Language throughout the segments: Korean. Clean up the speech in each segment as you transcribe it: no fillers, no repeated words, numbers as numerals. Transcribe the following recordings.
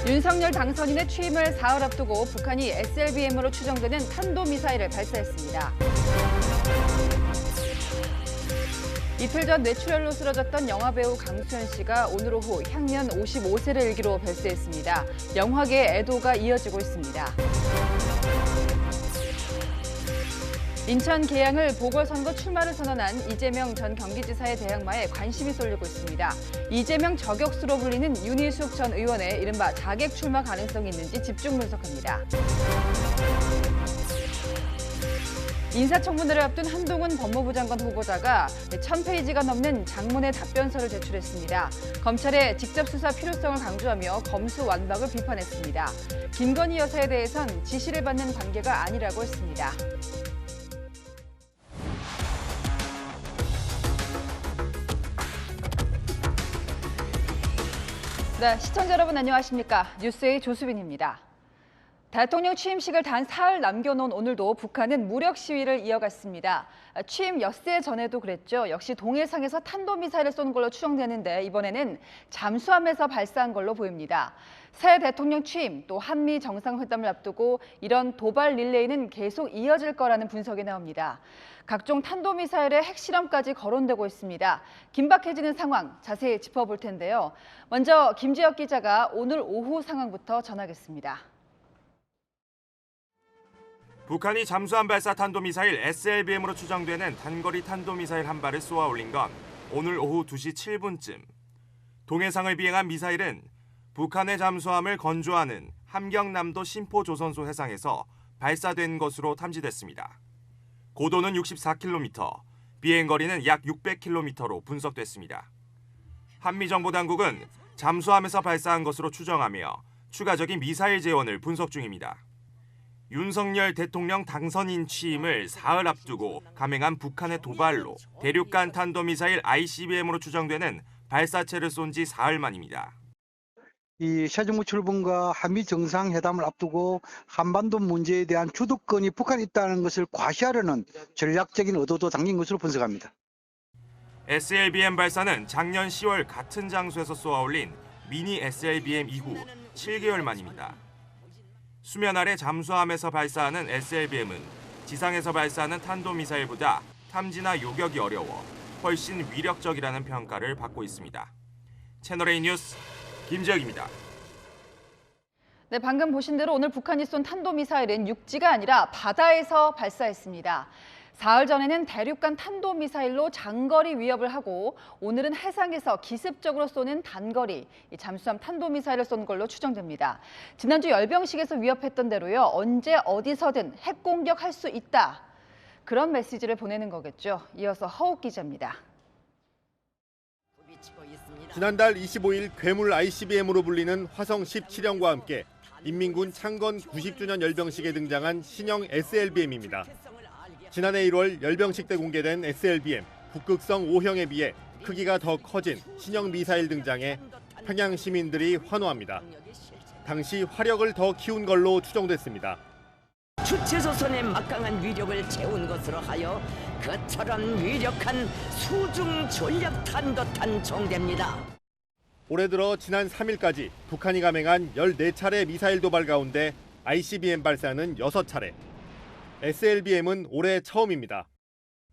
윤석열 당선인의 취임을 사흘 앞두고 북한이 SLBM으로 추정되는 탄도미사일을 발사했습니다. 이틀 전 뇌출혈로 쓰러졌던 영화배우 강수현 씨가 오늘 오후 향년 55세를 일기로 별세했습니다. 영화계의 애도가 이어지고 있습니다. 인천 계양을 보궐선거 출마를 선언한 이재명 전 경기지사의 대항마에 관심이 쏠리고 있습니다. 이재명 저격수로 불리는 윤희숙 전 의원의 이른바 자객 출마 가능성이 있는지 집중 분석합니다. 인사청문회를 앞둔 한동훈 법무부 장관 후보자가 1000페이지가 넘는 장문의 답변서를 제출했습니다. 검찰의 직접 수사 필요성을 강조하며 검수완박을 비판했습니다. 김건희 여사에 대해선 지시를 받는 관계가 아니라고 했습니다. 네, 시청자 여러분 안녕하십니까? 뉴스의 조수빈입니다. 대통령 취임식을 단 사흘 남겨놓은 오늘도 북한은 무력 시위를 이어갔습니다. 취임 엿새 전에도 그랬죠. 역시 동해상에서 탄도미사일을 쏜 걸로 추정되는데 이번에는 잠수함에서 발사한 걸로 보입니다. 새 대통령 취임, 또 한미 정상회담을 앞두고 이런 도발 릴레이는 계속 이어질 거라는 분석이 나옵니다. 각종 탄도미사일의 핵실험까지 거론되고 있습니다. 긴박해지는 상황 자세히 짚어볼 텐데요. 먼저 김지혁 기자가 오늘 오후 상황부터 전하겠습니다. 북한이 잠수함 발사 탄도미사일 SLBM으로 추정되는 단거리 탄도미사일 한 발을 쏘아 올린 건 오늘 오후 2시 7분쯤. 동해상을 비행한 미사일은 북한의 잠수함을 건조하는 함경남도 신포조선소 해상에서 발사된 것으로 탐지됐습니다. 고도는 64km, 비행거리는 약 600km로 분석됐습니다. 한미정보당국은 잠수함에서 발사한 것으로 추정하며 추가적인 미사일 재원을 분석 중입니다. 윤석열 대통령 당선인 취임을 사흘 앞두고 감행한 북한의 도발로 대륙간 탄도미사일 ICBM으로 추정되는 발사체를 쏜 지 사흘 만입니다. 이 새 정부 출범과 한미 정상회담을 앞두고 한반도 문제에 대한 주도권이 북한에 있다는 것을 과시하려는 전략적인 의도도 담긴 것으로 분석합니다. SLBM 발사는 작년 10월 같은 장소에서 쏘아 올린 미니 SLBM 이후 7개월 만입니다. 수면 아래 잠수함에서 발사하는 SLBM은 지상에서 발사하는 탄도미사일보다 탐지나 요격이 어려워 훨씬 위력적이라는 평가를 받고 있습니다. 채널A 뉴스 김지혁입니다. 네, 방금 보신 대로 오늘 북한이 쏜 탄도미사일은 육지가 아니라 바다에서 발사했습니다. 사흘 전에는 대륙간 탄도미사일로 장거리 위협을 하고 오늘은 해상에서 기습적으로 쏘는 단거리, 잠수함 탄도미사일을 쏜 걸로 추정됩니다. 지난주 열병식에서 위협했던 대로요. 언제 어디서든 핵공격할 수 있다. 그런 메시지를 보내는 거겠죠. 이어서 허욱 기자입니다. 지난달 25일 괴물 ICBM으로 불리는 화성 17형과 함께 인민군 창건 90주년 열병식에 등장한 신형 SLBM입니다. 지난해 1월 열병식 때 공개된 SLBM 북극성 5형에 비해 크기가 더 커진 신형 미사일 등장에 평양 시민들이 환호합니다. 당시 화력을 더 키운 걸로 추정됐습니다. 주체조선의 막강한 위력을 채운 것으로 하여 그처럼 위력한 수중 전략 탄도탄 정대입니다. 올해 들어 지난 3일까지 북한이 감행한 14차례 미사일 도발 가운데 ICBM 발사는 6차례. SLBM은 올해 처음입니다.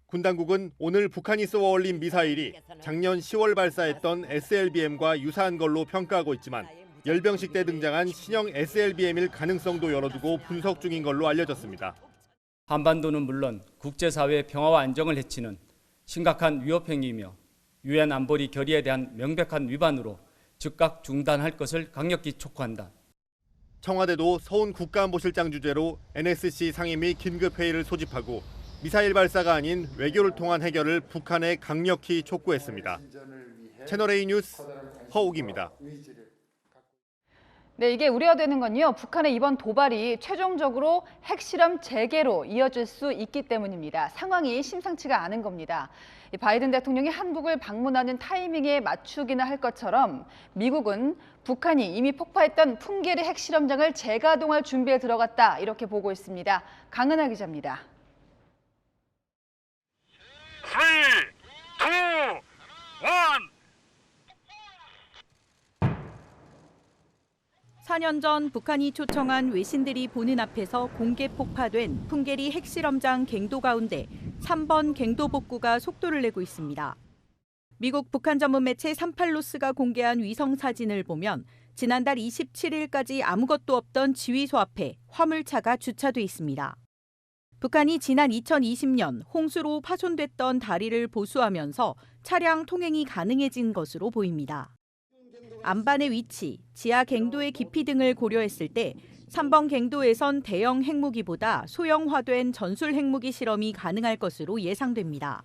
군 당국은 오늘 북한이 쏘아 올린 미사일이 작년 10월 발사했던 SLBM과 유사한 걸로 평가하고 있지만 열병식 때 등장한 신형 SLBM일 가능성도 열어두고 분석 중인 걸로 알려졌습니다. 한반도는 물론 국제사회의 평화와 안정을 해치는 심각한 위협 행위이며 유엔 안보리 결의에 대한 명백한 위반으로 즉각 중단할 것을 강력히 촉구한다. 청와대도 서훈 국가안보실장 주재로 NSC 상임 및 긴급회의를 소집하고 미사일 발사가 아닌 외교를 통한 해결을 북한에 강력히 촉구했습니다. 채널A 뉴스 허욱입니다. 네, 이게 우려되는 건요. 북한의 이번 도발이 최종적으로 핵실험 재개로 이어질 수 있기 때문입니다. 상황이 심상치가 않은 겁니다. 바이든 대통령이 한국을 방문하는 타이밍에 맞추기나 할 것처럼 미국은 북한이 이미 폭파했던 풍계리 핵실험장을 재가동할 준비에 들어갔다 이렇게 보고 있습니다. 강은하 기자입니다. 3, 2, 1. 4년 전 북한이 초청한 외신들이 보는 앞에서 공개 폭파된 풍계리 핵실험장 갱도 가운데 3번 갱도 복구가 속도를 내고 있습니다. 미국 북한 전문 매체 38로스가 공개한 위성 사진을 보면 지난달 27일까지 아무것도 없던 지휘소 앞에 화물차가 주차돼 있습니다. 북한이 지난 2020년 홍수로 파손됐던 다리를 보수하면서 차량 통행이 가능해진 것으로 보입니다. 안반의 위치, 지하 갱도의 깊이 등을 고려했을 때 3번 갱도에선 대형 핵무기보다 소형화된 전술 핵무기 실험이 가능할 것으로 예상됩니다.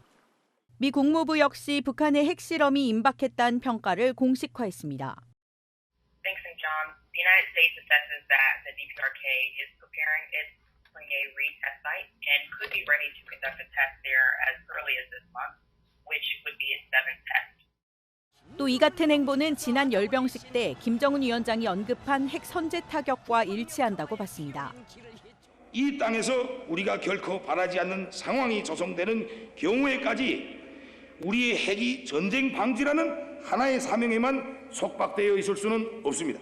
미 국무부 역시 북한의 핵실험이 임박했다는 평가를 공식화했습니다. Thanks, St. John. The United States assesses that the DPRK is preparing its Punggye retest site and could be ready to conduct a test there as early as this month, which would be its 7th test. 또 이 같은 행보는 지난 열병식 때 김정은 위원장이 언급한 핵 선제 타격과 일치한다고 봤습니다. 이 땅에서 우리가 결코 바라지 않는 상황이 조성되는 경우에까지 우리의 핵이 전쟁 방지라는 하나의 사명에만 속박되어 있을 수는 없습니다.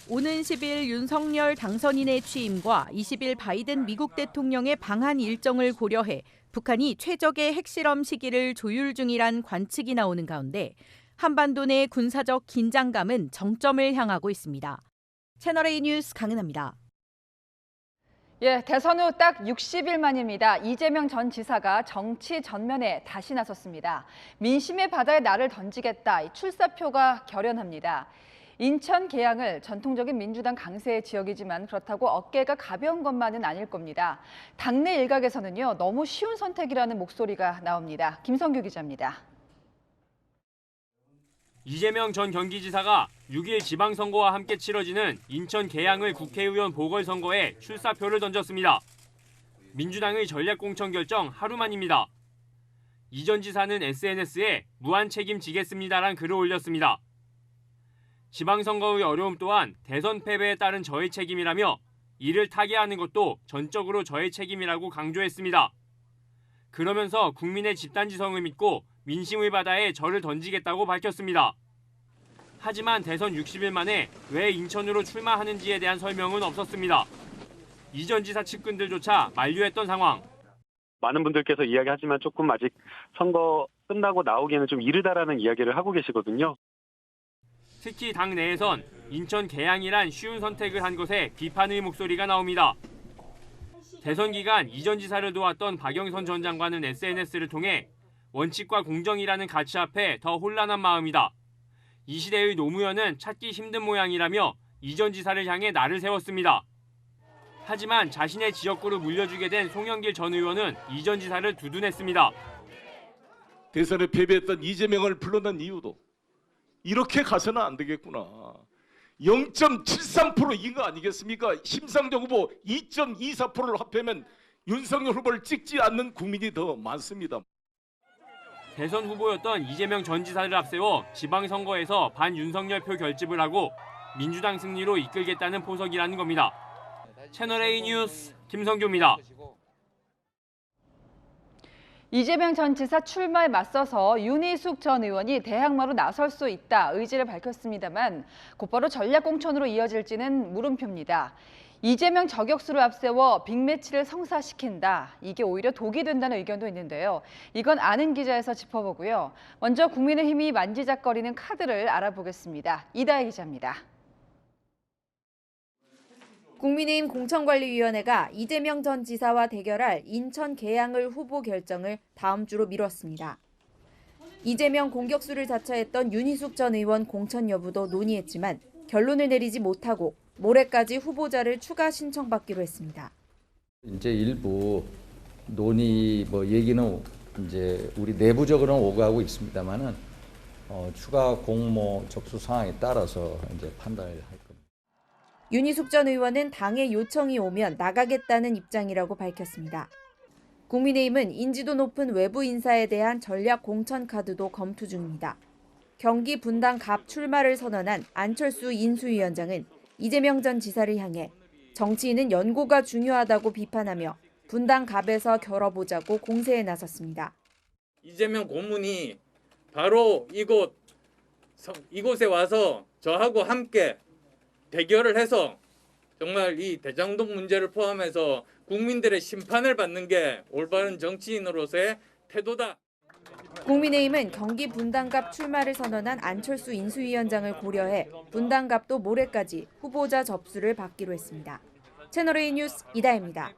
오는 10일 윤석열 당선인의 취임과 20일 바이든 미국 대통령의 방한 일정을 고려해 북한이 최적의 핵실험 시기를 조율 중이란 관측이 나오는 가운데 한반도 내 군사적 긴장감은 정점을 향하고 있습니다. 채널A 뉴스 강은하입니다. 예, 대선 후 딱 60일 만입니다. 이재명 전 지사가 정치 전면에 다시 나섰습니다. 민심의 바다에 나를 던지겠다. 출사표가 결연합니다. 인천 계양을 전통적인 민주당 강세의 지역이지만 그렇다고 어깨가 가벼운 것만은 아닐 겁니다. 당내 일각에서는요, 너무 쉬운 선택이라는 목소리가 나옵니다. 김성규 기자입니다. 이재명 전 경기지사가 6일 지방선거와 함께 치러지는 인천 계양을 국회의원 보궐선거에 출사표를 던졌습니다. 민주당의 전략공천 결정 하루 만입니다. 이 전 지사는 SNS에 무한 책임지겠습니다란 글을 올렸습니다. 지방선거의 어려움 또한 대선 패배에 따른 저의 책임이라며 이를 타개하는 것도 전적으로 저의 책임이라고 강조했습니다. 그러면서 국민의 집단지성을 믿고 민심의 바다에 저를 던지겠다고 밝혔습니다. 하지만 대선 60일 만에 왜 인천으로 출마하는지에 대한 설명은 없었습니다. 이 전 지사 측근들조차 만류했던 상황. 많은 분들께서 이야기하지만 조금 아직 선거 끝나고 나오기에는 좀 이르다라는 이야기를 하고 계시거든요. 특히 당 내에선 인천 계양이란 쉬운 선택을 한 것에 비판의 목소리가 나옵니다. 대선 기간 이 전 지사를 도왔던 박영선 전 장관은 SNS를 통해 원칙과 공정이라는 가치 앞에 더 혼란한 마음이다. 이 시대의 노무현은 찾기 힘든 모양이라며 이 전 지사를 향해 날을 세웠습니다. 하지만 자신의 지역구를 물려주게 된 송영길 전 의원은 이 전 지사를 두둔했습니다. 대선에 패배했던 이재명을 불러낸 이유도 이렇게 가서는 안 되겠구나. 0.73% 이긴 거 아니겠습니까? 심상정 후보 2.24%를 합하면 윤석열 후보를 찍지 않는 국민이 더 많습니다. 대선 후보였던 이재명 전 지사를 앞세워 지방선거에서 반윤석열 표 결집을 하고 민주당 승리로 이끌겠다는 포석이라는 겁니다. 채널A 뉴스 김성규입니다. 이재명 전 지사 출마에 맞서서 윤희숙 전 의원이 대항마로 나설 수 있다 의지를 밝혔습니다만 곧바로 전략공천으로 이어질지는 물음표입니다. 이재명 저격수를 앞세워 빅매치를 성사시킨다. 이게 오히려 독이 된다는 의견도 있는데요. 이건 아는 기자에서 짚어보고요. 먼저 국민의힘이 만지작거리는 카드를 알아보겠습니다. 이다혜 기자입니다. 국민의힘 공천관리위원회가 이재명 전 지사와 대결할 인천 계양을 후보 결정을 다음 주로 미뤘습니다. 이재명 공격수를 자처했던 윤희숙 전 의원 공천 여부도 논의했지만 결론을 내리지 못하고 모레까지 후보자를 추가 신청받기로 했습니다. 이제 일부 논의 얘기는 이제 우리 내부적으로는 오가고 있습니다만은 추가 공모 접수 상황에 따라서 이제 판단을 할 겁니다. 윤희숙 전 의원은 당의 요청이 오면 나가겠다는 입장이라고 밝혔습니다. 국민의힘은 인지도 높은 외부 인사에 대한 전략 공천 카드도 검토 중입니다. 경기 분당 갑 출마를 선언한 안철수 인수위원장은 이재명 전 지사를 향해 정치인은 연고가 중요하다고 비판하며 분당 갑에서 겨뤄보자고 공세에 나섰습니다. 이재명 고문이 바로 이곳에 와서 저하고 함께 대결을 해서 정말 이 대장동 문제를 포함해서 국민들의 심판을 받는 게 올바른 정치인으로서의 태도다. 국민의힘은 경기 분당갑 출마를 선언한 안철수 인수위원장을 고려해 분당갑도 모레까지 후보자 접수를 받기로 했습니다. 채널A 뉴스 이다혜입니다.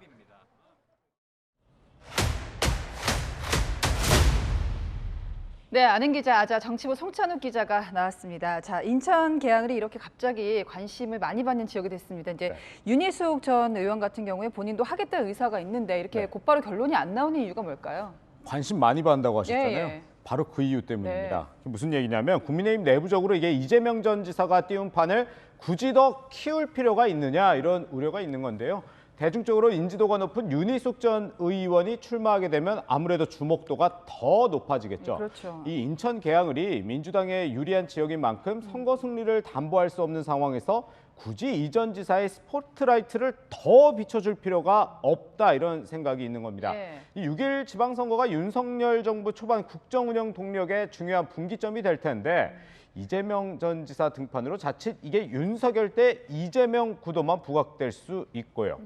네, 아는 기자, 정치부 송찬욱 기자가 나왔습니다. 자, 인천 계양을이 이렇게 갑자기 관심을 많이 받는 지역이 됐습니다. 이제 윤희숙 전 의원 같은 경우에 본인도 하겠다는 의사가 있는데 이렇게 곧바로 결론이 안 나오는 이유가 뭘까요? 관심 많이 받는다고 하셨잖아요. 예. 바로 그 이유 때문입니다. 무슨 얘기냐면 국민의힘 내부적으로 이게 이재명 전 지사가 띄운 판을 굳이 더 키울 필요가 있느냐 이런 우려가 있는 건데요. 대중적으로 인지도가 높은 윤희숙 전 의원이 출마하게 되면 아무래도 주목도가 더 높아지겠죠. 그렇죠. 이 인천 계양을이 민주당에 유리한 지역인 만큼 선거 승리를 담보할 수 없는 상황에서 굳이 이 전 지사의 스포트라이트를 더 비춰줄 필요가 없다 이런 생각이 있는 겁니다. 이 6일 지방선거가 윤석열 정부 초반 국정운영 동력의 중요한 분기점이 될 텐데 이재명 전 지사 등판으로 자칫 이게 윤석열 때 이재명 구도만 부각될 수 있고요.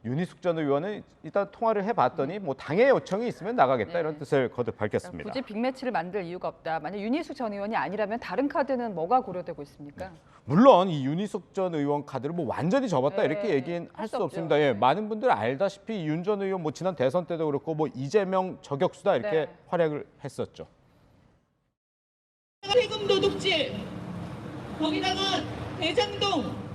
윤희숙 전 의원은 일단 통화를 해봤더니 뭐 당의 요청이 있으면 나가겠다 이런 뜻을 거듭 밝혔습니다. 굳이 빅매치를 만들 이유가 없다. 만약 윤희숙 전 의원이 아니라면 다른 카드는 뭐가 고려되고 있습니까? 물론 이 윤희숙 전 의원 카드를 뭐 완전히 접었다 이렇게 얘기는 할 수 없습니다. 많은 분들 알다시피 윤 전 의원 뭐 지난 대선 때도 그렇고 뭐 이재명 저격수다 이렇게 활약을 했었죠. 세금 도둑질, 거기다가 대장동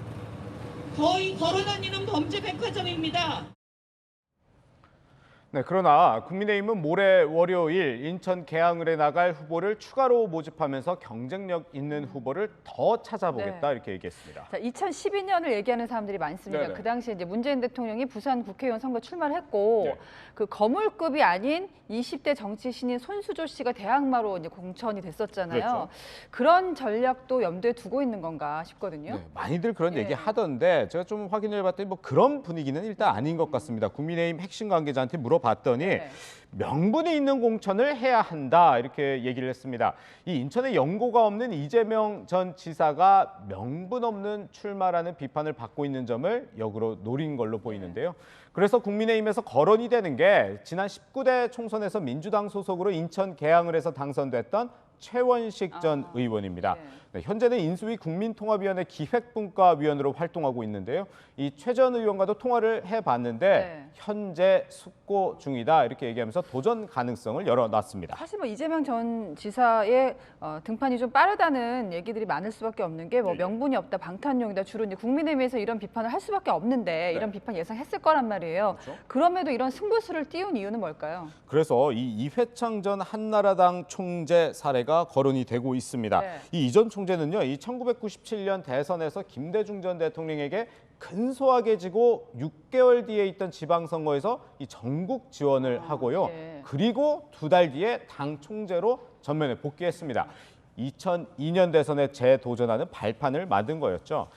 거의 걸어다니는 범죄 백화점입니다. 네, 그러나 국민의힘은 모레 월요일 인천 계양을에 나갈 후보를 추가로 모집하면서 경쟁력 있는 후보를 더 찾아보겠다 이렇게 얘기했습니다. 자, 2012년을 얘기하는 사람들이 많습니다. 그 당시에 이제 문재인 대통령이 부산 국회의원 선거 출마를 했고 그 거물급이 아닌 20대 정치 신인 손수조 씨가 대항마로 이제 공천이 됐었잖아요. 그런 전략도 염두에 두고 있는 건가 싶거든요. 많이들 그런 얘기 하던데 제가 좀 확인을 해봤더니 뭐 그런 분위기는 일단 아닌 것 같습니다. 국민의힘 핵심 관계자한테 물어봤더니 명분이 있는 공천을 해야 한다 이렇게 얘기를 했습니다. 이 인천에 연고가 없는 이재명 전 지사가 명분 없는 출마라는 비판을 받고 있는 점을 역으로 노린 걸로 보이는데요. 그래서 국민의힘에서 거론이 되는 게 지난 19대 총선에서 민주당 소속으로 인천 계양을에서 당선됐던 최원식 전 의원입니다. 현재는 인수위 국민통합위원회 기획분과위원으로 활동하고 있는데요. 이 최 전 의원과도 통화를 해봤는데 현재 숙고 중이다 이렇게 얘기하면서 도전 가능성을 열어놨습니다. 사실 뭐 이재명 전 지사의 등판이 좀 빠르다는 얘기들이 많을 수밖에 없는 게 뭐 명분이 없다, 방탄용이다 주로 이제 국민의힘에서 이런 비판을 할 수밖에 없는데 이런 비판 예상했을 거란 말이에요. 그럼에도 이런 승부수를 띄운 이유는 뭘까요? 그래서 이 이회창 전 한나라당 총재 사례가 거론이 되고 있습니다. 이 이전 총재는요, 이 1997년 대선에서 김대중 전 대통령에게 근소하게 지고 6개월 뒤에 있던 지방선거에서 이 전국 지원을 하고요. 그리고 2달 뒤에 당 총재로 전면에 복귀했습니다. 2002년 대선에 재도전하는 발판을 만든 거였죠.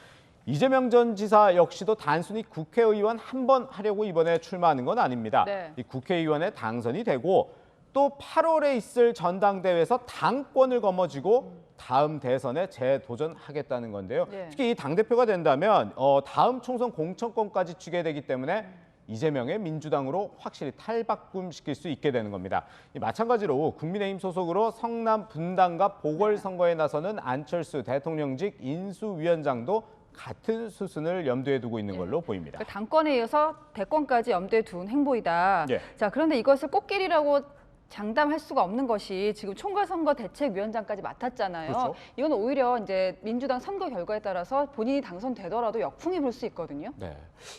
이재명 전 지사 역시도 단순히 국회의원 한 번 하려고 이번에 출마하는 건 아닙니다. 이 국회의원에 당선이 되고 또 8월에 있을 전당대회에서 당권을 거머쥐고 다음 대선에 재도전하겠다는 건데요. 특히 이 당대표가 된다면 다음 총선 공천권까지 쥐게 되기 때문에 이재명의 민주당으로 확실히 탈바꿈시킬 수 있게 되는 겁니다. 마찬가지로 국민의힘 소속으로 성남 분당갑 보궐선거에 나서는 안철수 대통령직 인수위원장도 같은 수순을 염두에 두고 있는 걸로 보입니다. 그러니까 당권에 이어서 대권까지 염두에 둔 행보이다. 자, 그런데 이것을 꽃길이라고 장담할 수가 없는 것이 지금 총괄선거대책위원장까지 맡았잖아요. 이건 오히려 이제 민주당 선거 결과에 따라서 본인이 당선되더라도 역풍이 불 수 있거든요.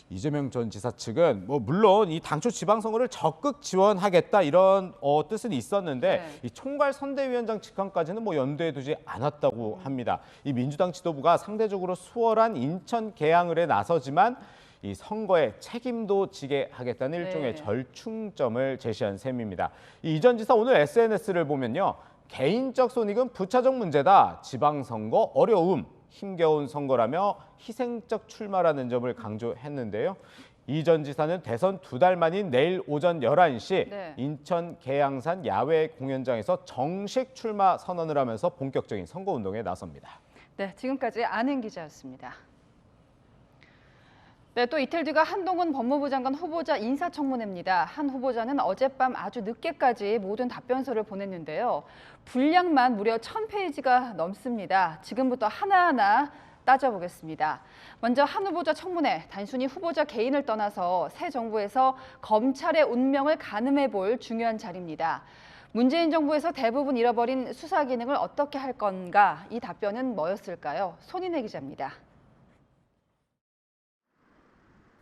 이재명 전 지사 측은 뭐 물론 이 당초 지방선거를 적극 지원하겠다 이런 뜻은 있었는데 이 총괄선대위원장 직함까지는 뭐 염두에 두지 않았다고 합니다. 이 민주당 지도부가 상대적으로 수월한 인천 계양을에 나서지만 이 선거에 책임도 지게 하겠다는 일종의 절충점을 제시한 셈입니다. 이 전 지사 오늘 SNS를 보면요. 개인적 손익은 부차적 문제다. 지방선거 어려움, 힘겨운 선거라며 희생적 출마라는 점을 강조했는데요. 이 전 지사는 대선 2달 만인 내일 오전 11시 인천 계양산 야외 공연장에서 정식 출마 선언을 하면서 본격적인 선거운동에 나섭니다. 네, 지금까지 아는 기자였습니다. 네, 또 이틀 뒤가 한동훈 법무부 장관 후보자 인사청문회입니다. 한 후보자는 어젯밤 아주 늦게까지 모든 답변서를 보냈는데요. 분량만 무려 1000페이지가 넘습니다. 지금부터 하나하나 따져보겠습니다. 먼저 한 후보자 청문회, 단순히 후보자 개인을 떠나서 새 정부에서 검찰의 운명을 가늠해볼 중요한 자리입니다. 문재인 정부에서 대부분 잃어버린 수사 기능을 어떻게 할 건가? 이 답변은 뭐였을까요? 손인혜 기자입니다.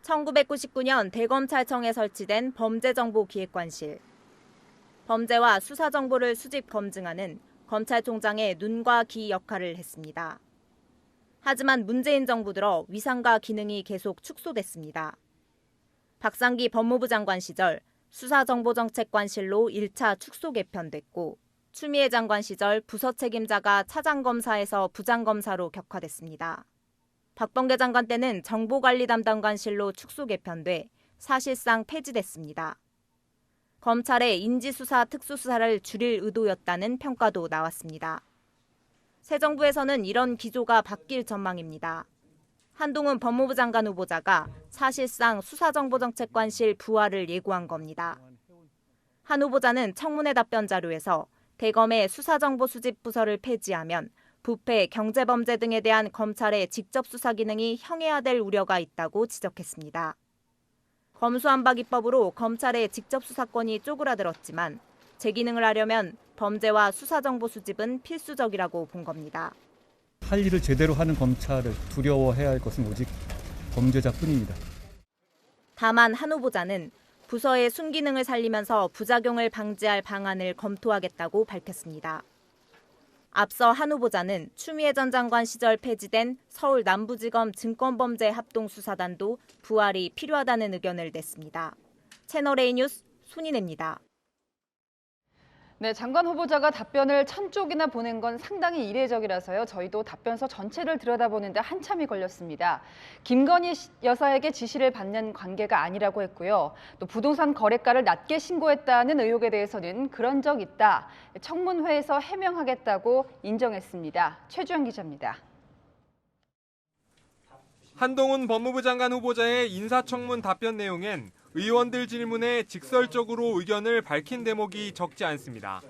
1999년 대검찰청에 설치된 범죄정보기획관실. 범죄와 수사 정보를 수집 검증하는 검찰총장의 눈과 귀 역할을 했습니다. 하지만 문재인 정부 들어 위상과 기능이 계속 축소됐습니다. 박상기 법무부 장관 시절 수사정보정책관실로 1차 축소 개편됐고 추미애 장관 시절 부서 책임자가 차장검사에서 부장검사로 격화됐습니다. 박범계 장관 때는 정보관리 담당관실로 축소 개편돼 사실상 폐지됐습니다. 검찰의 인지수사 특수수사를 줄일 의도였다는 평가도 나왔습니다. 새 정부에서는 이런 기조가 바뀔 전망입니다. 한동훈 법무부 장관 후보자가 사실상 수사정보정책관실 부활을 예고한 겁니다. 한 후보자는 청문회 답변 자료에서 대검의 수사정보 수집 부서를 폐지하면 부패, 경제범죄 등에 대한 검찰의 직접 수사 기능이 형해화될 우려가 있다고 지적했습니다. 검수안박입법으로 검찰의 직접 수사권이 쪼그라들었지만 재기능을 하려면 범죄와 수사정보 수집은 필수적이라고 본 겁니다. 할 일을 제대로 하는 검찰을 두려워해야 할 것은 오직 범죄자뿐입니다. 다만 한 후보자는 부서의 순기능을 살리면서 부작용을 방지할 방안을 검토하겠다고 밝혔습니다. 앞서 한 후보자는 추미애 전 장관 시절 폐지된 서울 남부지검 증권범죄 합동수사단도 부활이 필요하다는 의견을 냈습니다. 채널A 뉴스 손인혜입니다. 네, 장관 후보자가 답변을 1000쪽이나 보낸 건 상당히 이례적이라서요. 저희도 답변서 전체를 들여다보는데 한참이 걸렸습니다. 김건희 여사에게 지시를 받는 관계가 아니라고 했고요. 또 부동산 거래가를 낮게 신고했다는 의혹에 대해서는 그런 적 있다. 청문회에서 해명하겠다고 인정했습니다. 최주영 기자입니다. 한동훈 법무부 장관 후보자의 인사청문 답변 내용엔 의원들 질문에 직설적으로 의견을 밝힌 대목이 적지 않습니다.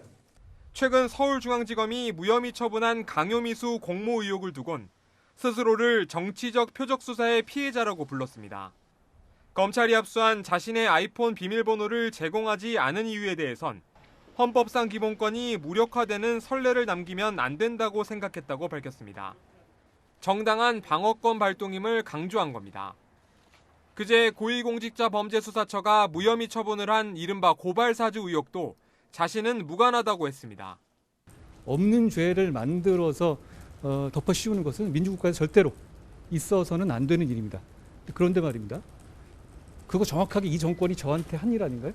최근 서울중앙지검이 무혐의 처분한 강요미수 공모 의혹을 두곤 스스로를 정치적 표적 수사의 피해자라고 불렀습니다. 검찰이 압수한 자신의 아이폰 비밀번호를 제공하지 않은 이유에 대해선 헌법상 기본권이 무력화되는 선례를 남기면 안 된다고 생각했다고 밝혔습니다. 정당한 방어권 발동임을 강조한 겁니다. 그제 고위공직자범죄수사처가 무혐의 처분을 한 이른바 고발사주 의혹도 자신은 무관하다고 했습니다. 없는 죄를 만들어서 덮어 씌우는 것은 민주국가에서 절대로 있어서는 안 되는 일입니다. 그런데 말입니다. 그거 정확하게 이 정권이 저한테 한 일 아닌가요?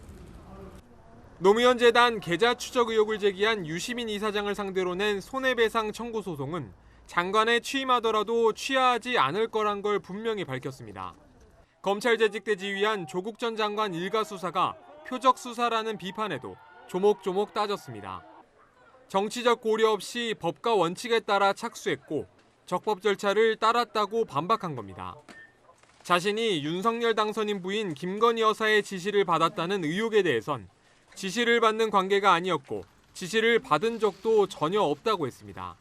노무현 재단 계좌 추적 의혹을 제기한 유시민 이사장을 상대로 낸 손해배상 청구 소송은 장관에 취임하더라도 취하하지 않을 거란 걸 분명히 밝혔습니다. 검찰 재직대 지휘한 조국 전 장관 일가 수사가 표적 수사라는 비판에도 조목조목 따졌습니다. 정치적 고려 없이 법과 원칙에 따라 착수했고 적법 절차를 따랐다고 반박한 겁니다. 자신이 윤석열 당선인 부인 김건희 여사의 지시를 받았다는 의혹에 대해선 지시를 받는 관계가 아니었고 지시를 받은 적도 전혀 없다고 했습니다.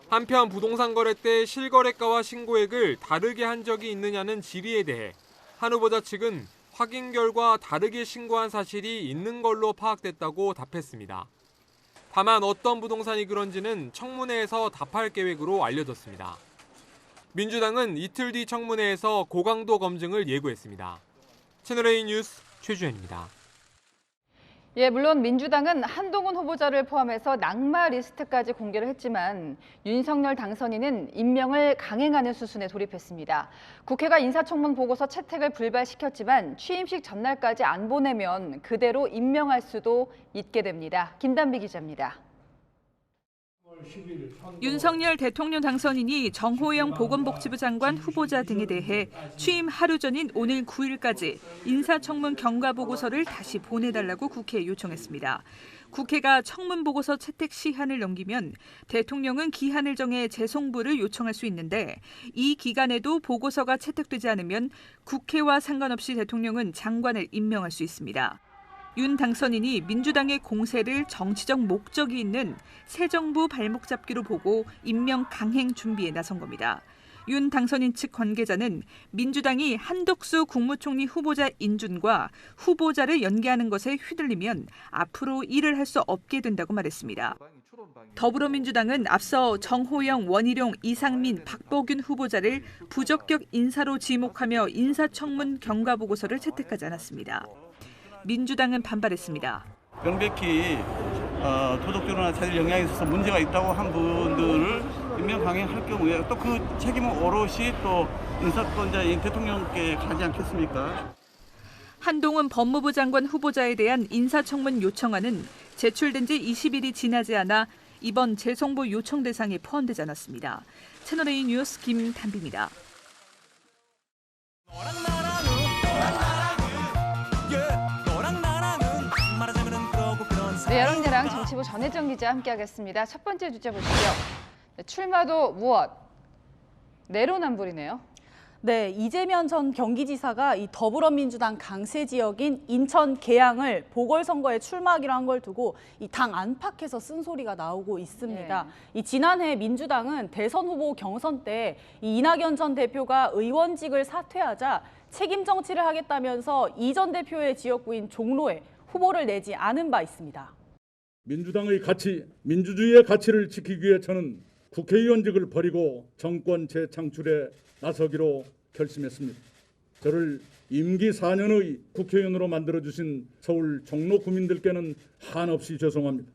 한편 부동산 거래 때 실거래가와 신고액을 다르게 한 적이 있느냐는 질의에 대해 한 후보자 측은 확인 결과 다르게 신고한 사실이 있는 걸로 파악됐다고 답했습니다. 다만 어떤 부동산이 그런지는 청문회에서 답할 계획으로 알려졌습니다. 민주당은 이틀 뒤 청문회에서 고강도 검증을 예고했습니다. 채널A 뉴스 최주현입니다. 예, 물론 민주당은 한동훈 후보자를 포함해서 낙마 리스트까지 공개를 했지만 윤석열 당선인은 임명을 강행하는 수순에 돌입했습니다. 국회가 인사청문 보고서 채택을 불발시켰지만 취임식 전날까지 안 보내면 그대로 임명할 수도 있게 됩니다. 김단비 기자입니다. 윤석열 대통령 당선인이 정호영 보건복지부 장관 후보자 등에 대해 취임 하루 전인 오늘 9일까지 인사청문 경과보고서를 다시 보내달라고 국회에 요청했습니다. 국회가 청문 보고서 채택 시한을 넘기면 대통령은 기한을 정해 재송부를 요청할 수 있는데 이 기간에도 보고서가 채택되지 않으면 국회와 상관없이 대통령은 장관을 임명할 수 있습니다. 윤 당선인이 민주당의 공세를 정치적 목적이 있는 새 정부 발목 잡기로 보고 임명 강행 준비에 나선 겁니다. 윤 당선인 측 관계자는 민주당이 한덕수 국무총리 후보자 인준과 후보자를 연계하는 것에 휘둘리면 앞으로 일을 할 수 없게 된다고 말했습니다. 더불어민주당은 앞서 정호영, 원희룡, 이상민, 박보균 후보자를 부적격 인사로 지목하며 인사청문 경과보고서를 채택하지 않았습니다. 민주당은 반발했습니다. 명백히 도덕적으로나 자질 영향에 있어서 문제가 있다고 한 분들을 임명 강행할 경우에 또 그 책임은 오롯이 또 인사권자인 대통령께 가지 않겠습니까? 한동훈 법무부 장관 후보자에 대한 인사청문 요청안은 제출된 지 20일이 지나지 않아 이번 재송부 요청 대상에 포함되지 않았습니다. 채널A 뉴스 김단비입니다. 네, 여러분들랑 정치부 전혜정 기자 함께하겠습니다. 첫 번째 주제 보시죠. 출마도 무엇? 내로남불이네요. 네, 이재명 전 경기지사가 이 더불어민주당 강세 지역인 인천 계양을 보궐선거에 출마하기로 한 걸 두고 이 당 안팎에서 쓴소리가 나오고 있습니다. 이 지난해 민주당은 대선 후보 경선 때 이 이낙연 전 대표가 의원직을 사퇴하자 책임 정치를 하겠다면서 이 전 대표의 지역구인 종로에 후보를 내지 않은 바 있습니다. 민주당의 가치, 민주주의의 가치를 지키기 위해 저는 국회의원직을 버리고 정권 재창출에 나서기로 결심했습니다. 저를 임기 4년의 국회의원으로 만들어주신 서울 종로 구민들께는 한없이 죄송합니다.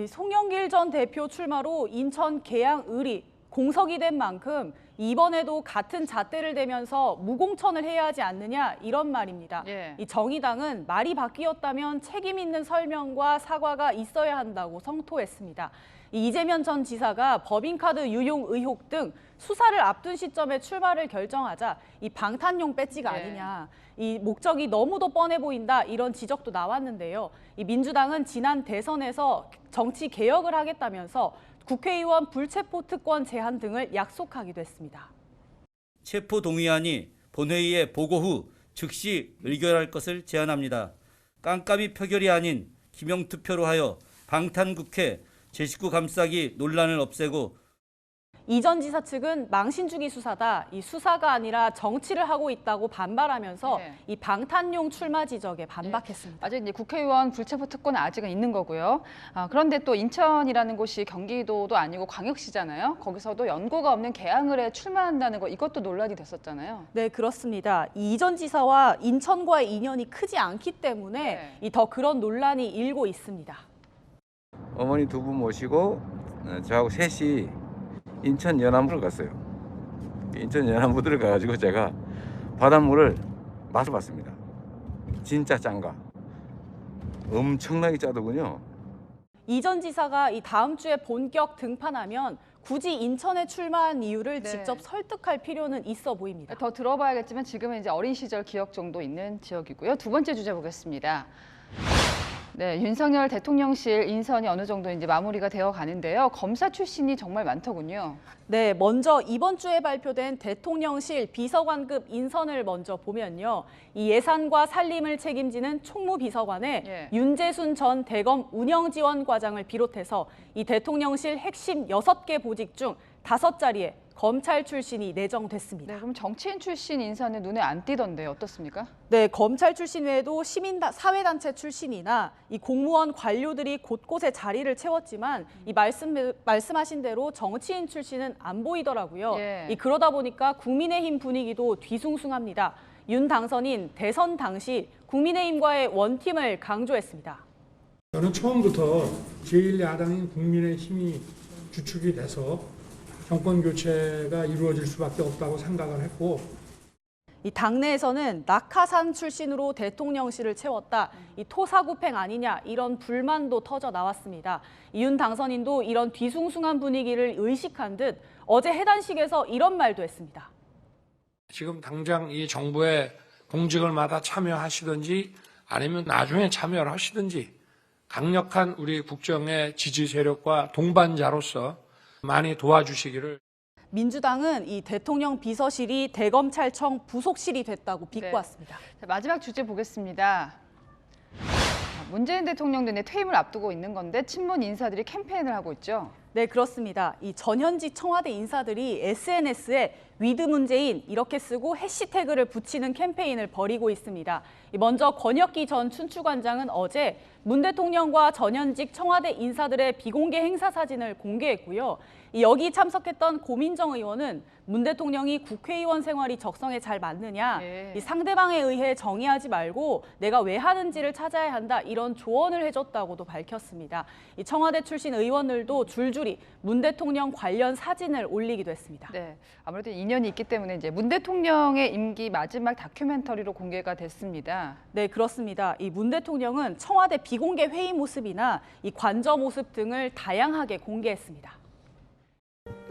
송영길 전 대표 출마로 인천 계양을이 공석이 된 만큼 이번에도 같은 잣대를 대면서 무공천을 해야 하지 않느냐 이런 말입니다. 이 정의당은 말이 바뀌었다면 책임 있는 설명과 사과가 있어야 한다고 성토했습니다. 이재명 전 지사가 법인카드 유용 의혹 등 수사를 앞둔 시점에 출마를 결정하자 이 방탄용 배지가 아니냐, 이 목적이 너무도 뻔해 보인다 이런 지적도 나왔는데요. 이 민주당은 지난 대선에서 정치 개혁을 하겠다면서 국회의원 불체포 특권 제한 등을 약속하기도 했습니다. 체포 동의안이 본회의에 보고 후 즉시 의결할 것을 제안합니다. 깜깜이 표결이 아닌 기명투표로 하여 방탄국회 제19 감싸기 논란을 없애고 이 전 지사 측은 망신주기 수사다, 이 수사가 아니라 정치를 하고 있다고 반발하면서 이 방탄용 출마 지적에 반박했습니다. 아직 이제 국회의원 불체포 특권은 아직은 있는 거고요. 그런데 또 인천이라는 곳이 경기도도 아니고 광역시잖아요. 거기서도 연고가 없는 계양을에 출마한다는 거 이것도 논란이 됐었잖아요. 네, 그렇습니다. 이 전 지사와 인천과의 인연이 크지 않기 때문에 더 그런 논란이 일고 있습니다. 어머니 두 분 모시고 저하고 셋이 인천 연안부를 갔어요. 인천 연안부를 가가지고 제가 바닷물을 맛을 봤습니다. 진짜 짠가. 엄청나게 짜더군요. 이 전 지사가 이 다음 주에 본격 등판하면 굳이 인천에 출마한 이유를 직접 설득할 필요는 있어 보입니다. 더 들어봐야겠지만 지금은 이제 어린 시절 기억 정도 있는 지역이고요. 두 번째 주제 보겠습니다. 네, 윤석열 대통령실 인선이 어느 정도 이제 마무리가 되어 가는데요. 검사 출신이 정말 많더군요. 네, 먼저 이번 주에 발표된 대통령실 비서관급 인선을 먼저 보면요. 이 예산과 살림을 책임지는 총무비서관에 윤재순 전 대검 운영지원과장을 비롯해서 이 대통령실 핵심 6개 보직 중 5자리에 검찰 출신이 내정됐습니다. 네, 그럼 정치인 출신 인사는 눈에 안 띄던데 어떻습니까? 네, 검찰 출신 외에도 사회단체 출신이나 이 공무원 관료들이 곳곳에 자리를 채웠지만 이 말씀하신 대로 정치인 출신은 안 보이더라고요. 그러다 보니까 국민의힘 분위기도 뒤숭숭합니다. 윤 당선인 대선 당시 국민의힘과의 원팀을 강조했습니다. 저는 처음부터 제1야당인 국민의힘이 주축이 돼서 정권 교체가 이루어질 수밖에 없다고 생각을 했고, 이 당내에서는 낙하산 출신으로 대통령실을 채웠다, 이 토사구팽 아니냐 이런 불만도 터져 나왔습니다. 윤 당선인도 이런 뒤숭숭한 분위기를 의식한 듯 어제 해단식에서 이런 말도 했습니다. 지금 당장 이 정부에 공직을마다 참여하시든지 아니면 나중에 참여를 하시든지 강력한 우리 국정의 지지 세력과 동반자로서 많이 도와주시기를. 민주당은 이 대통령 비서실이 대검찰청 부속실이 됐다고 비꼬았습니다. 자, 마지막 주제 보겠습니다. 문재인 대통령 등의 퇴임을 앞두고 있는 건데 친문 인사들이 캠페인을 하고 있죠. 네, 그렇습니다. 이 전현직 청와대 인사들이 SNS에 위드 문재인 이렇게 쓰고 해시태그를 붙이는 캠페인을 벌이고 있습니다. 먼저 권혁기 전 춘추관장은 어제 문 대통령과 전현직 청와대 인사들의 비공개 행사 사진을 공개했고요. 여기 참석했던 고민정 의원은 문 대통령이 국회의원 생활이 적성에 잘 맞느냐, 이 상대방에 의해 정의하지 말고 내가 왜 하는지를 찾아야 한다, 이런 조언을 해줬다고도 밝혔습니다. 이 청와대 출신 의원들도 줄줄이 문 대통령 관련 사진을 올리기도 했습니다. 네, 아무래도 인연이 있기 때문에 이제 문 대통령의 임기 마지막 다큐멘터리로 공개가 됐습니다. 네, 그렇습니다. 이 문 대통령은 청와대 비공개 회의 모습이나 이 관저 모습 등을 다양하게 공개했습니다.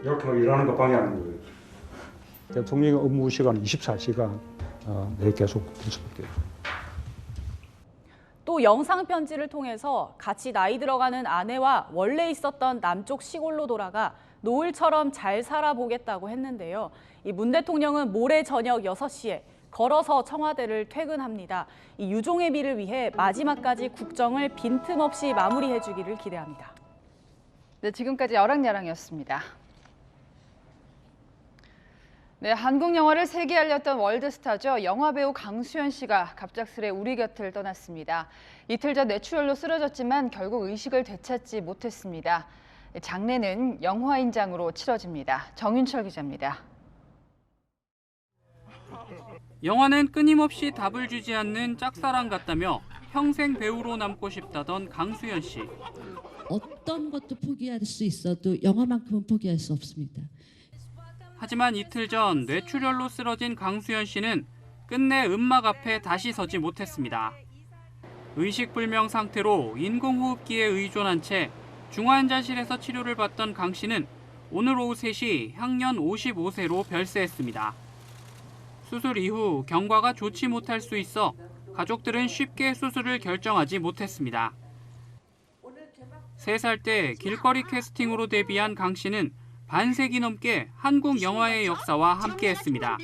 이렇게 일하는 거 방해하는 거예요. 대통령의 업무 시간은 24시간 계속 연습할게요. 또 영상 편지를 통해서 같이 나이 들어가는 아내와 원래 있었던 남쪽 시골로 돌아가 노을처럼 잘 살아보겠다고 했는데요. 이 문 대통령은 모레 저녁 6시에 걸어서 청와대를 퇴근합니다. 이 유종의 미를 위해 마지막까지 국정을 빈틈없이 마무리해주기를 기대합니다. 네, 지금까지 여랑야랑이었습니다. 네, 한국 영화를 세계에 알렸던 월드스타죠. 영화배우 강수연 씨가 갑작스레 우리 곁을 떠났습니다. 이틀 전 뇌출혈로 쓰러졌지만 결국 의식을 되찾지 못했습니다. 장례는 영화인장으로 치러집니다. 정윤철 기자입니다. 영화는 끊임없이 답을 주지 않는 짝사랑 같다며 평생 배우로 남고 싶다던 강수연 씨. 어떤 것도 포기할 수 있어도 영화만큼은 포기할 수 없습니다. 하지만 이틀 전 뇌출혈로 쓰러진 강수연 씨는 끝내 음막 앞에 다시 서지 못했습니다. 의식불명 상태로 인공호흡기에 의존한 채 중환자실에서 치료를 받던 강 씨는 오늘 오후 3시 향년 55세로 별세했습니다. 수술 이후 경과가 좋지 못할 수 있어 가족들은 쉽게 수술을 결정하지 못했습니다. 3살 때 길거리 캐스팅으로 데뷔한 강 씨는 반세기 넘게 한국 영화의 역사와 함께했습니다.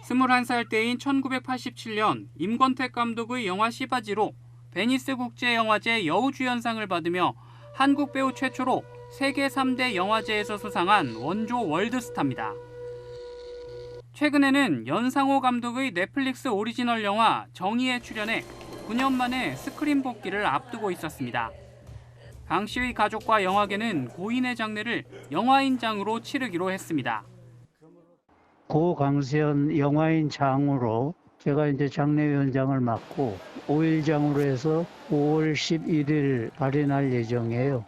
21살 때인 1987년 임권택 감독의 영화 시바지로 베니스 국제영화제 여우주연상을 받으며 한국 배우 최초로 세계 3대 영화제에서 수상한 원조 월드스타입니다. 최근에는 연상호 감독의 넷플릭스 오리지널 영화 정의에 출연해 9년 만에 스크린 복귀를 앞두고 있었습니다. 강 씨의 가족과 영화계는 고인의 장례를 영화인장으로 치르기로 했습니다. 고 강수연 영화인장으로 제가 이제 장례위원장을 맡고 5일장으로 해서 5월 11일 발인할 예정이에요.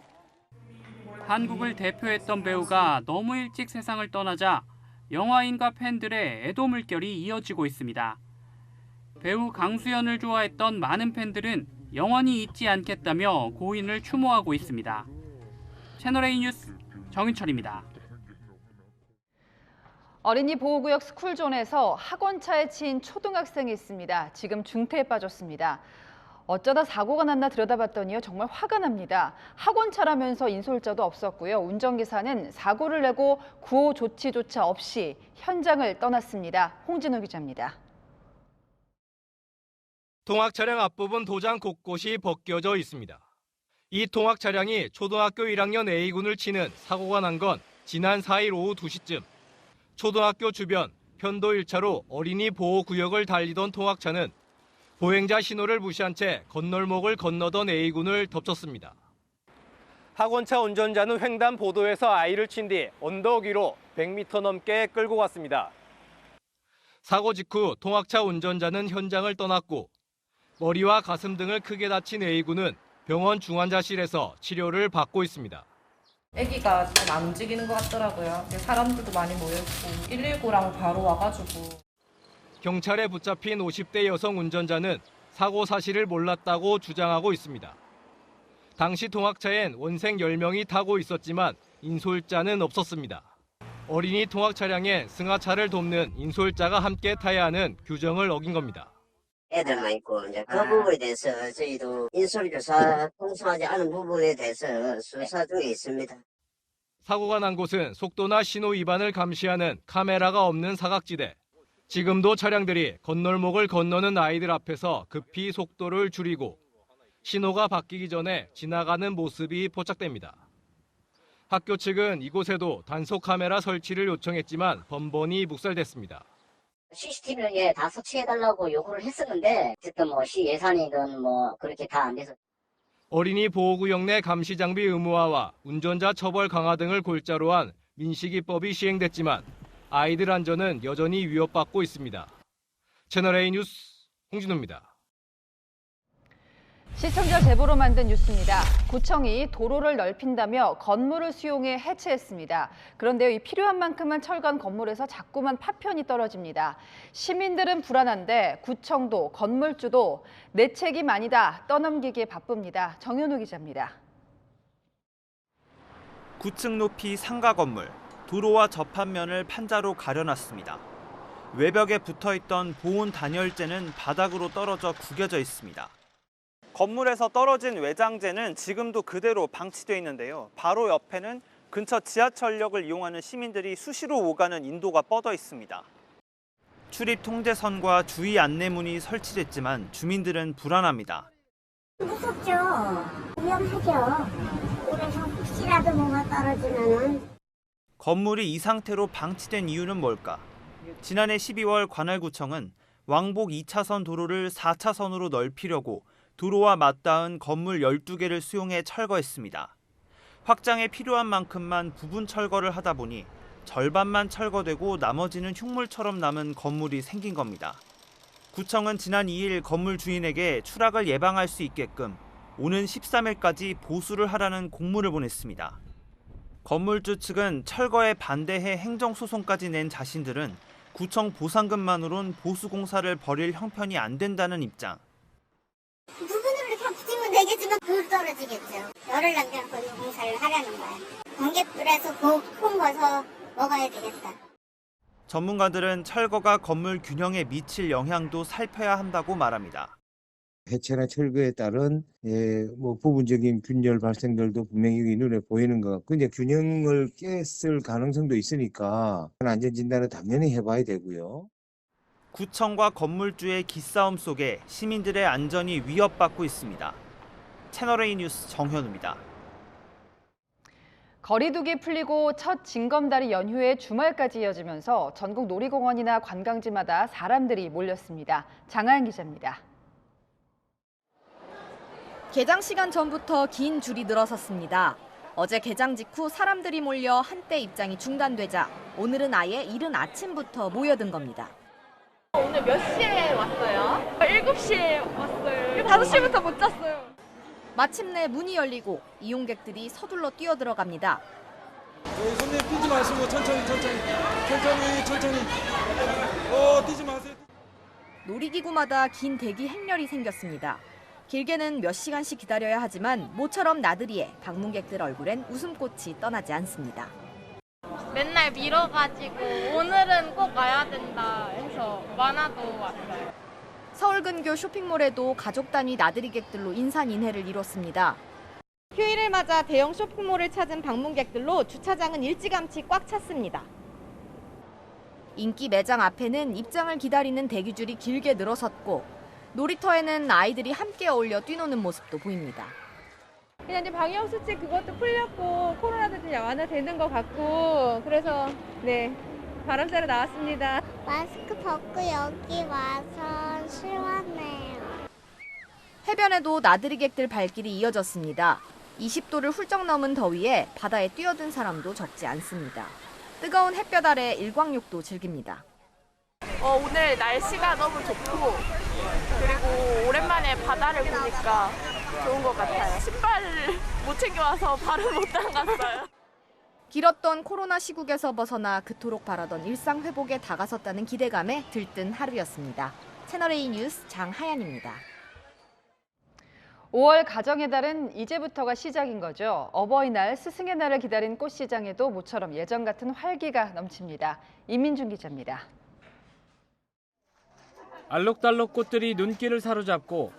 한국을 대표했던 배우가 너무 일찍 세상을 떠나자 영화인과 팬들의 애도 물결이 이어지고 있습니다. 배우 강수연을 좋아했던 많은 팬들은 영원히 잊지 않겠다며 고인을 추모하고 있습니다. 채널A 뉴스 정윤철입니다. 어린이 보호구역 스쿨존에서 학원차에 치인 초등학생이 있습니다. 지금 중태에 빠졌습니다. 어쩌다 사고가 났나 들여다봤더니요, 정말 화가 납니다. 학원차라면서 인솔자도 없었고요. 운전기사는 사고를 내고 구호 조치조차 없이 현장을 떠났습니다. 홍진호 기자입니다. 통학 차량 앞부분 도장 곳곳이 벗겨져 있습니다. 이 통학 차량이 초등학교 1학년 A군을 치는 사고가 난 건 지난 4일 오후 2시쯤. 초등학교 주변 편도 1차로 어린이 보호구역을 달리던 통학차는 보행자 신호를 무시한 채 건널목을 건너던 A군을 덮쳤습니다. 학원차 운전자는 횡단보도에서 아이를 친 뒤 언덕 위로 100m 넘게 끌고 갔습니다. 사고 직후 통학차 운전자는 현장을 떠났고 머리와 가슴 등을 크게 다친 A군은 병원 중환자실에서 치료를 받고 있습니다. 아기가 좀 안 움직이는 것 같더라고요. 사람들도 많이 모여있고 119랑 바로 와가지고. 경찰에 붙잡힌 50대 여성 운전자는 사고 사실을 몰랐다고 주장하고 있습니다. 당시 통학차엔 원생 10명이 타고 있었지만 인솔자는 없었습니다. 어린이 통학 차량에 승하차를 돕는 인솔자가 함께 타야 하는 규정을 어긴 겁니다. 애들만 있고 이제 그 부분에 대해서 저희도 인솔조사 통수하지 않은 부분에 대해서 수사 중에 있습니다. 사고가 난 곳은 속도나 신호 위반을 감시하는 카메라가 없는 사각지대. 지금도 차량들이 건널목을 건너는 아이들 앞에서 급히 속도를 줄이고 신호가 바뀌기 전에 지나가는 모습이 포착됩니다. 학교 측은 이곳에도 단속 카메라 설치를 요청했지만 번번이 묵살됐습니다. CCTV를 다 설치해달라고 요구를 했었는데 어쨌든 뭐 시 예산이든 뭐 그렇게 다 안 돼서. 어린이 보호구역 내 감시 장비 의무화와 운전자 처벌 강화 등을 골자로 한 민식이법이 시행됐지만 아이들 안전은 여전히 위협받고 있습니다. 채널A 뉴스 홍진호입니다. 시청자 제보로 만든 뉴스입니다. 구청이 도로를 넓힌다며 건물을 수용해 해체했습니다. 그런데요, 이 필요한 만큼만 철거한 건물에서 자꾸만 파편이 떨어집니다. 시민들은 불안한데 구청도 건물주도 내 책임 아니다 떠넘기기에 바쁩니다. 정현우 기자입니다. 9층 높이 상가 건물, 도로와 접합면을 판자로 가려놨습니다. 외벽에 붙어있던 보온 단열재는 바닥으로 떨어져 구겨져 있습니다. 건물에서 떨어진 외장재는 지금도 그대로 방치돼 있는데요. 바로 옆에는 근처 지하철역을 이용하는 시민들이 수시로 오가는 인도가 뻗어 있습니다. 출입 통제선과 주의 안내문이 설치됐지만 주민들은 불안합니다. 무섭죠. 위험하죠. 그래서 혹시라도 뭐가 떨어지면은. 건물이 이 상태로 방치된 이유는 뭘까? 지난해 12월 관할구청은 왕복 2차선 도로를 4차선으로 넓히려고 도로와 맞닿은 건물 12개를 수용해 철거했습니다. 확장에 필요한 만큼만 부분 철거를 하다 보니 절반만 철거되고 나머지는 흉물처럼 남은 건물이 생긴 겁니다. 구청은 지난 2일 건물 주인에게 추락을 예방할 수 있게끔 오는 13일까지 보수를 하라는 공문을 보냈습니다. 건물주 측은 철거에 반대해 행정소송까지 낸 자신들은 구청 보상금만으론 보수공사를 벌일 형편이 안 된다는 입장. 부분으로 이렇게 붙이면 되겠지만 불 떨어지겠죠. 열을 남겨놓고 공사를 하려는 거야. 공개불에서 콩 거서 먹어야 되겠다. 전문가들은 철거가 건물 균형에 미칠 영향도 살펴야 한다고 말합니다. 해체나 철거에 따른 부분적인 균열 발생들도 분명히 눈에 보이는 것 같고 이제 균형을 깼을 가능성도 있으니까 안전 진단을 당연히 해봐야 되고요. 구청과 건물주의 기싸움 속에 시민들의 안전이 위협받고 있습니다. 채널A 뉴스 정현우입니다. 거리두기 풀리고 첫 징검다리 연휴의 주말까지 이어지면서 전국 놀이공원이나 관광지마다 사람들이 몰렸습니다. 장하연 기자입니다. 개장 시간 전부터 긴 줄이 늘어섰습니다. 어제 개장 직후 사람들이 몰려 한때 입장이 중단되자 오늘은 아예 이른 아침부터 모여든 겁니다. 오늘 몇 시에 왔어요? 7시에 왔어요. 5시부터 못 잤어요. 마침내 문이 열리고 이용객들이 서둘러 뛰어들어갑니다. 손님 뛰지 마시고 천천히 뛰지 마세요. 놀이기구마다 긴 대기 행렬이 생겼습니다. 길게는 몇 시간씩 기다려야 하지만 모처럼 나들이에 방문객들 얼굴엔 웃음꽃이 떠나지 않습니다. 맨날 미뤄가지고 오늘은 꼭 와야 된다 해서 많아도 왔어요. 서울 근교 쇼핑몰에도 가족 단위 나들이객들로 인산인해를 이뤘습니다. 휴일을 맞아 대형 쇼핑몰을 찾은 방문객들로 주차장은 일찌감치 꽉 찼습니다. 인기 매장 앞에는 입장을 기다리는 대기줄이 길게 늘어섰고 놀이터에는 아이들이 함께 어울려 뛰노는 모습도 보입니다. 그냥 이제 방역수칙 그것도 풀렸고 코로나도 이제 완화되는 것 같고 그래서 바람 쐬러 나왔습니다. 마스크 벗고 여기 와서 시원해요. 해변에도 나들이객들 발길이 이어졌습니다. 20도를 훌쩍 넘은 더위에 바다에 뛰어든 사람도 적지 않습니다. 뜨거운 햇볕 아래 일광욕도 즐깁니다. 오늘 날씨가 너무 좋고 그리고 오랜만에 바다를 보니까 좋은 것 같아요. 신발을 못 챙겨와서 발을 못 담갔어요. 길었던 코로나 시국에서 벗어나 그토록 바라던 일상 회복에 다가섰다는 기대감에 들뜬 하루였습니다. 채널A 뉴스 장하연입니다. 5월 가정의 달은 이제부터가 시작인 거죠. 어버이날, 스승의 날을 기다린 꽃시장에도 모처럼 예전 같은 활기가 넘칩니다. 이민준 기자입니다. 알록달록 꽃들이 눈길을 사로잡고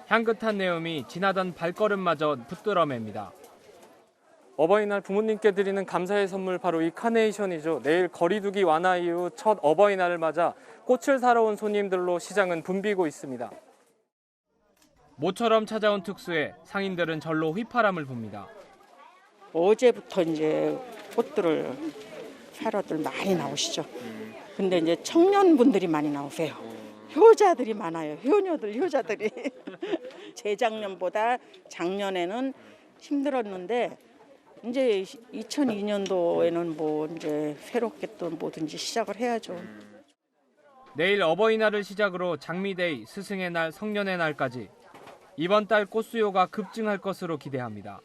향긋한 내음이 지나던 발걸음마저 붙들어맵니다. 어버이날 부모님께 드리는 감사의 선물 바로 이 카네이션이죠. 내일 거리두기 완화 이후 첫 어버이날을 맞아 꽃을 사러 온 손님들로 시장은 붐비고 있습니다. 모처럼 찾아온 특수에 상인들은 절로 휘파람을 붑니다. 어제부터 이제 꽃들을 사러들 많이 나오시죠. 근데 이제 청년분들이 많이 나오세요. 효자들이 많아요. 효자들이. 재작년보다 작년에는 힘들었는데 이제 2002년도에는 뭐 이제 새롭게 또 뭐든지 시작을 해야죠. 내일 어버이날을 시작으로 장미데이, 스승의 날, 성년의 날까지 이번 달 꽃수요가 급증할 것으로 기대합니다.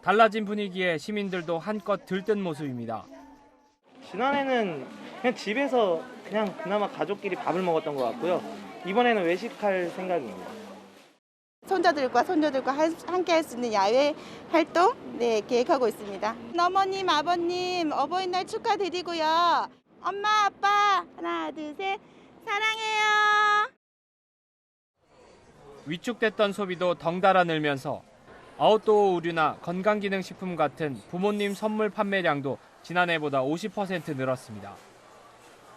달라진 분위기에 시민들도 한껏 들뜬 모습입니다. 지난해는 그냥 집에서 그냥 그나마 가족끼리 밥을 먹었던 것 같고요. 이번에는 외식할 생각입니다. 손자들과 손녀들과 함께 할 수 있는 야외 활동 계획하고 있습니다. 어머님, 아버님 어버이날 축하드리고요. 엄마, 아빠 하나, 둘, 셋 사랑해요. 위축됐던 소비도 덩달아 늘면서 아웃도어 의류나 건강기능식품 같은 부모님 선물 판매량도 지난해보다 50% 늘었습니다.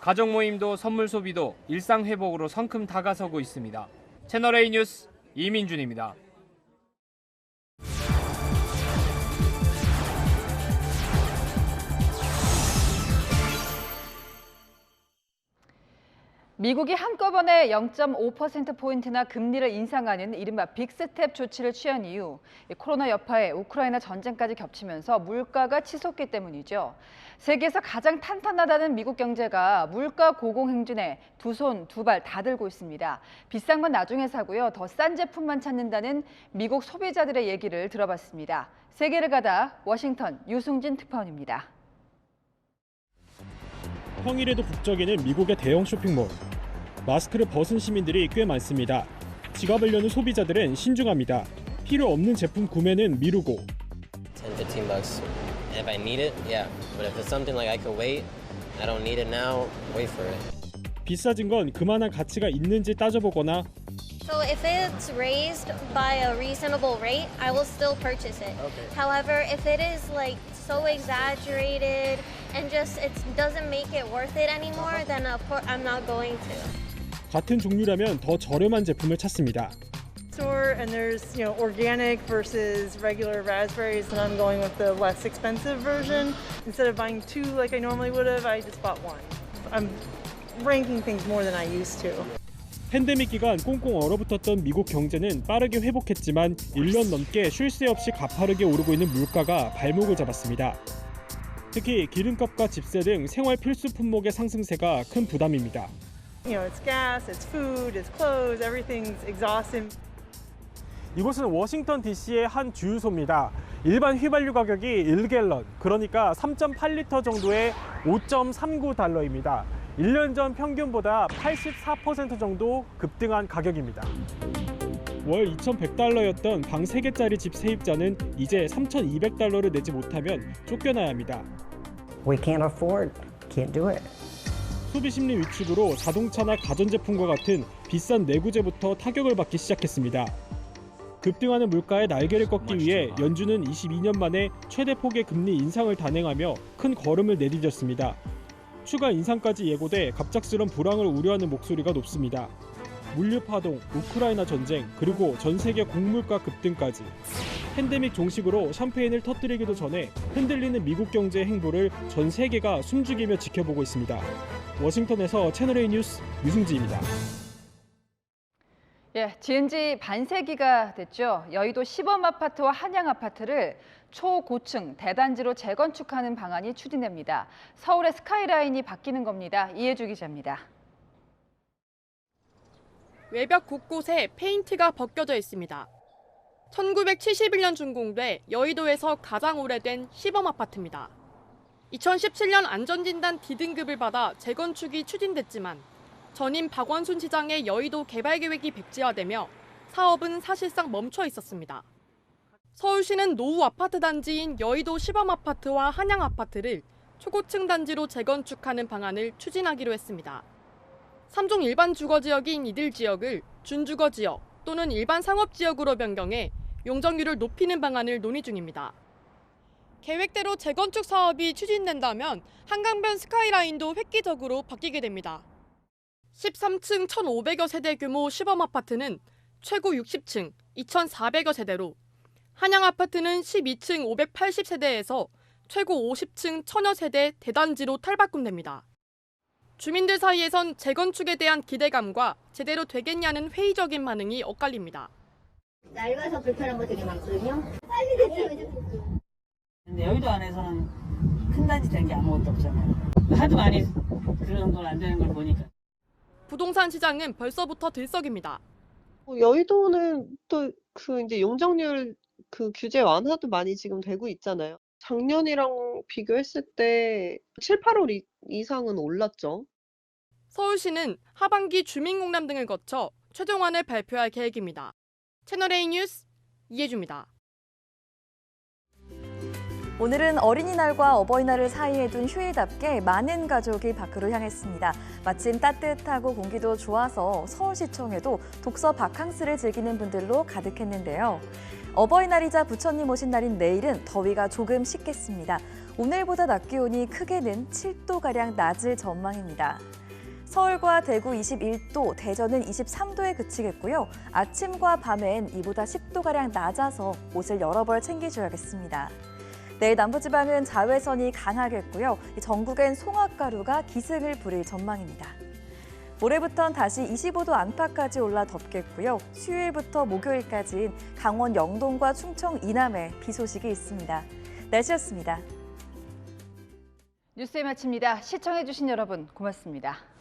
가족 모임도 선물 소비도 일상 회복으로 성큼 다가서고 있습니다. 채널A 뉴스 이민준입니다. 미국이 한꺼번에 0.5%포인트나 금리를 인상하는 이른바 빅스텝 조치를 취한 이후 코로나 여파에 우크라이나 전쟁까지 겹치면서 물가가 치솟기 때문이죠. 세계에서 가장 탄탄하다는 미국 경제가 물가 고공행진에 두 손 두 발 다 들고 있습니다. 비싼 건 나중에 사고요. 더 싼 제품만 찾는다는 미국 소비자들의 얘기를 들어봤습니다. 세계를 가다 워싱턴 유승진 특파원입니다. 평일에도 북적이는 미국의 대형 쇼핑몰. 마스크를 벗은 시민들이 꽤 많습니다. 지갑을 여는 소비자들은 신중합니다. 필요 없는 제품 구매는 미루고. 10, 15 bucks. And if I need it, yeah. But if it's something like I could wait, I don't need it now, wait for it. 비싸진 건 그만한 가치가 있는지 따져보거나 So if it's raised by a reasonable rate, I will still purchase it. Okay. However, if it is like so exaggerated and just it doesn't make it worth it anymore, then of course I'm not going to. 같은 종류라면 더 저렴한 제품을 찾습니다. Store and there's organic versus regular raspberries, and I'm going with the less expensive version. Instead of buying two like I normally would have, I just bought one. I'm ranking things more than I used to. 팬데믹 기간 꽁꽁 얼어붙었던 미국 경제는 빠르게 회복했지만 1년 넘게 쉴 새 없이 가파르게 오르고 있는 물가가 발목을 잡았습니다. 특히 기름값과 집세 등 생활 필수 품목의 상승세가 큰 부담입니다. It's gas, it's food, it's clothes, everything's exhausting. 이곳은 워싱턴 DC의 한 주유소입니다. 일반 휘발유 가격이 1갤런, 그러니까 3.8리터 정도의 5.39달러입니다. 1년 전 평균보다 84% 정도 급등한 가격입니다. 월 2,100달러였던 방 3개짜리 집 세입자는 이제 3,200달러를 내지 못하면 쫓겨나야 합니다. We can't afford, can't do it. 소비 심리 위축으로 자동차나 가전제품과 같은 비싼 내구재부터 타격을 받기 시작했습니다. 급등하는 물가에 날개를 꺾기 위해 연준은 22년 만에 최대 폭의 금리 인상을 단행하며 큰 걸음을 내디뎠습니다. 추가 인상까지 예고돼 갑작스런 불황을 우려하는 목소리가 높습니다. 물류 파동, 우크라이나 전쟁, 그리고 전 세계 곡물가 급등까지. 팬데믹 종식으로 샴페인을 터뜨리기도 전에 흔들리는 미국 경제의 행보를 전 세계가 숨죽이며 지켜보고 있습니다. 워싱턴에서 채널A 뉴스 유승지입니다. 지은 지 반세기가 됐죠. 여의도 시범아파트와 한양아파트를 초고층 대단지로 재건축하는 방안이 추진됩니다. 서울의 스카이라인이 바뀌는 겁니다. 이혜주 기자입니다. 외벽 곳곳에 페인트가 벗겨져 있습니다. 1971년 준공돼 여의도에서 가장 오래된 시범아파트입니다. 2017년 안전진단 D등급을 받아 재건축이 추진됐지만 전임 박원순 시장의 여의도 개발 계획이 백지화되며 사업은 사실상 멈춰 있었습니다. 서울시는 노후 아파트 단지인 여의도 시범아파트와 한양아파트를 초고층 단지로 재건축하는 방안을 추진하기로 했습니다. 3종 일반 주거지역인 이들 지역을 준주거지역 또는 일반 상업지역으로 변경해 용적률을 높이는 방안을 논의 중입니다. 계획대로 재건축 사업이 추진된다면 한강변 스카이라인도 획기적으로 바뀌게 됩니다. 13층 1,500여 세대 규모 시범아파트는 최고 60층 2,400여 세대로, 한양아파트는 12층 580세대에서 최고 50층 1,000여 세대 대단지로 탈바꿈됩니다. 주민들 사이에선 재건축에 대한 기대감과 제대로 되겠냐는 회의적인 반응이 엇갈립니다. 낡아서 불편한 거 되게 많거든요. 빨리 됐으면 근데 여의도 안에서는 큰 단지 된 게 아무것도 없잖아요. 하도 많이 그런 건 안 되는 걸 보니까. 부동산 시장은 벌써부터 들썩입니다. 여의도는 또 그 이제 용적률 그 규제 완화도 많이 지금 되고 있잖아요. 작년이랑 비교했을 때 7, 8월 이상은 올랐죠. 서울시는 하반기 주민공람 등을 거쳐 최종안을 발표할 계획입니다. 채널A 뉴스 이혜주입니다. 오늘은 어린이날과 어버이날을 사이에 둔 휴일답게 많은 가족이 밖으로 향했습니다. 마침 따뜻하고 공기도 좋아서 서울시청에도 독서 바캉스를 즐기는 분들로 가득했는데요. 어버이날이자 부처님 오신 날인 내일은 더위가 조금 식겠습니다. 오늘보다 낮 기온이 크게는 7도가량 낮을 전망입니다. 서울과 대구 21도, 대전은 23도에 그치겠고요. 아침과 밤엔 이보다 10도가량 낮아서 옷을 여러 벌 챙기셔야겠습니다. 내일 남부지방은 자외선이 강하겠고요. 전국엔 송화가루가 기승을 부릴 전망입니다. 모레부터는 다시 25도 안팎까지 올라 덥겠고요. 수요일부터 목요일까지는 강원 영동과 충청 이남에 비 소식이 있습니다. 날씨였습니다. 뉴스에 마칩니다. 시청해주신 여러분 고맙습니다.